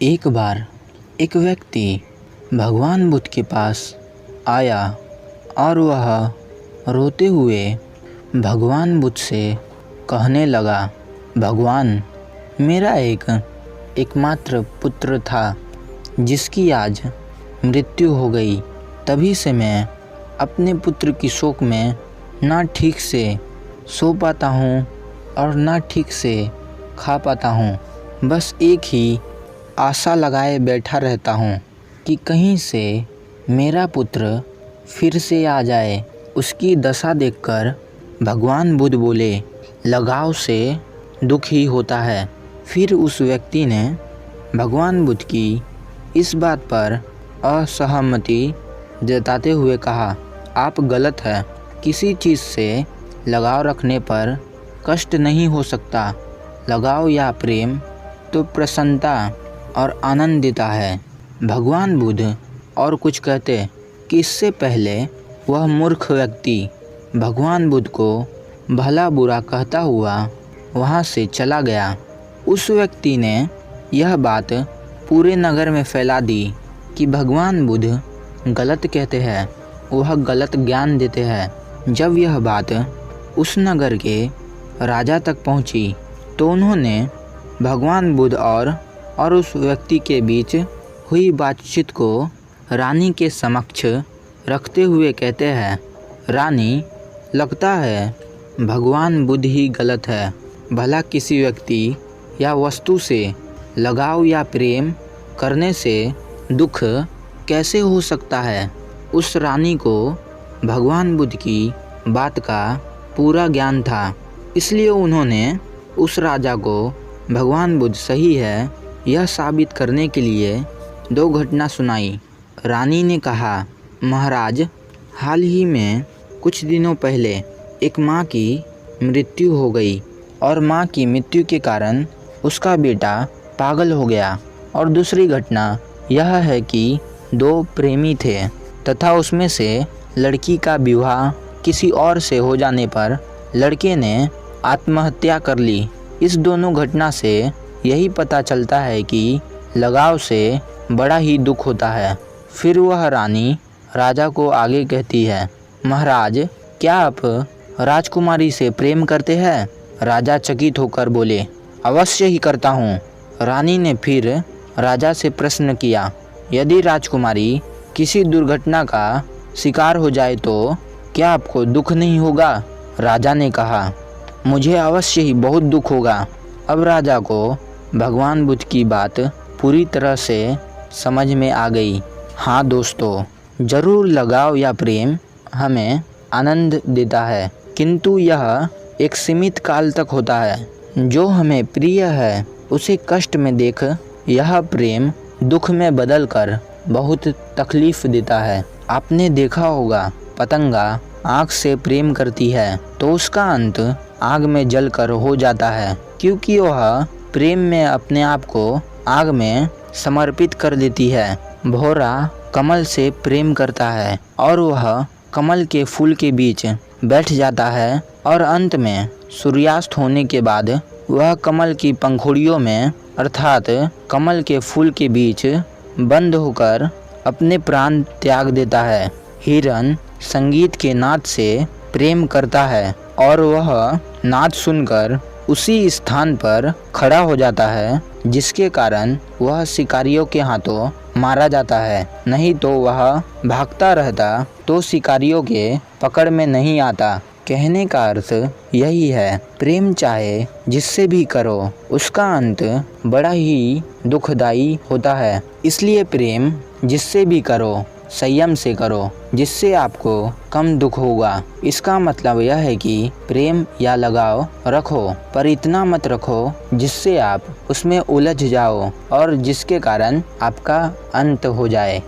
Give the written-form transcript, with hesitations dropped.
एक बार एक व्यक्ति भगवान बुद्ध के पास आया और वह रोते हुए भगवान बुद्ध से कहने लगा, भगवान, मेरा एकमात्र पुत्र था जिसकी आज मृत्यु हो गई। तभी से मैं अपने पुत्र की शोक में ना ठीक से सो पाता हूँ और ना ठीक से खा पाता हूँ। बस एक ही आशा लगाए बैठा रहता हूँ कि कहीं से मेरा पुत्र फिर से आ जाए। उसकी दशा देखकर भगवान बुद्ध बोले, लगाव से दुख ही होता है। फिर उस व्यक्ति ने भगवान बुद्ध की इस बात पर असहमति जताते हुए कहा, आप गलत हैं। किसी चीज़ से लगाव रखने पर कष्ट नहीं हो सकता। लगाव या प्रेम तो प्रसन्नता और आनंद देता है। भगवान बुद्ध और कुछ कहते कि इससे पहले वह मूर्ख व्यक्ति भगवान बुद्ध को भला बुरा कहता हुआ वहाँ से चला गया। उस व्यक्ति ने यह बात पूरे नगर में फैला दी कि भगवान बुद्ध गलत कहते हैं, वह गलत ज्ञान देते हैं। जब यह बात उस नगर के राजा तक पहुंची तो उन्होंने भगवान बुद्ध और उस व्यक्ति के बीच हुई बातचीत को रानी के समक्ष रखते हुए कहते हैं, रानी, लगता है भगवान बुद्ध ही गलत है। भला किसी व्यक्ति या वस्तु से लगाव या प्रेम करने से दुख कैसे हो सकता है। उस रानी को भगवान बुद्ध की बात का पूरा ज्ञान था, इसलिए उन्होंने उस राजा को भगवान बुद्ध सही है यह साबित करने के लिए दो घटना सुनाई। रानी ने कहा, महाराज, हाल ही में कुछ दिनों पहले एक माँ की मृत्यु हो गई और माँ की मृत्यु के कारण उसका बेटा पागल हो गया। और दूसरी घटना यह है कि दो प्रेमी थे तथा उसमें से लड़की का विवाह किसी और से हो जाने पर लड़के ने आत्महत्या कर ली। इस दोनों घटना से यही पता चलता है कि लगाव से बड़ा ही दुख होता है। फिर वह रानी राजा को आगे कहती है, महाराज, क्या आप राजकुमारी से प्रेम करते हैं? राजा चकित होकर बोले, अवश्य ही करता हूँ। रानी ने फिर राजा से प्रश्न किया, यदि राजकुमारी किसी दुर्घटना का शिकार हो जाए तो क्या आपको दुख नहीं होगा? राजा ने कहा, मुझे अवश्य ही बहुत दुख होगा। अब राजा को भगवान बुद्ध की बात पूरी तरह से समझ में आ गई। हाँ दोस्तों, जरूर लगाव या प्रेम हमें आनंद देता है, किंतु यह एक सीमित काल तक होता है। जो हमें प्रिय है उसे कष्ट में देख यह प्रेम दुख में बदलकर बहुत तकलीफ देता है। आपने देखा होगा, पतंगा आग से प्रेम करती है तो उसका अंत आग में जलकर हो जाता है, क्योंकि वह प्रेम में अपने आप को आग में समर्पित कर देती है। भौरा कमल से प्रेम करता है और वह कमल के फूल के बीच बैठ जाता है और अंत में सूर्यास्त होने के बाद वह कमल की पंखुड़ियों में अर्थात कमल के फूल के बीच बंद होकर अपने प्राण त्याग देता है। हिरन संगीत के नाद से प्रेम करता है और वह नाद सुनकर उसी स्थान पर खड़ा हो जाता है जिसके कारण वह शिकारियों के हाथों मारा जाता है। नहीं तो वह भागता रहता तो शिकारियों के पकड़ में नहीं आता। कहने का अर्थ यही है, प्रेम चाहे जिससे भी करो उसका अंत बड़ा ही दुखदाई होता है। इसलिए प्रेम जिससे भी करो संयम से करो, जिससे आपको कम दुख होगा। इसका मतलब यह है कि प्रेम या लगाव रखो, पर इतना मत रखो जिससे आप उसमें उलझ जाओ और जिसके कारण आपका अंत हो जाए।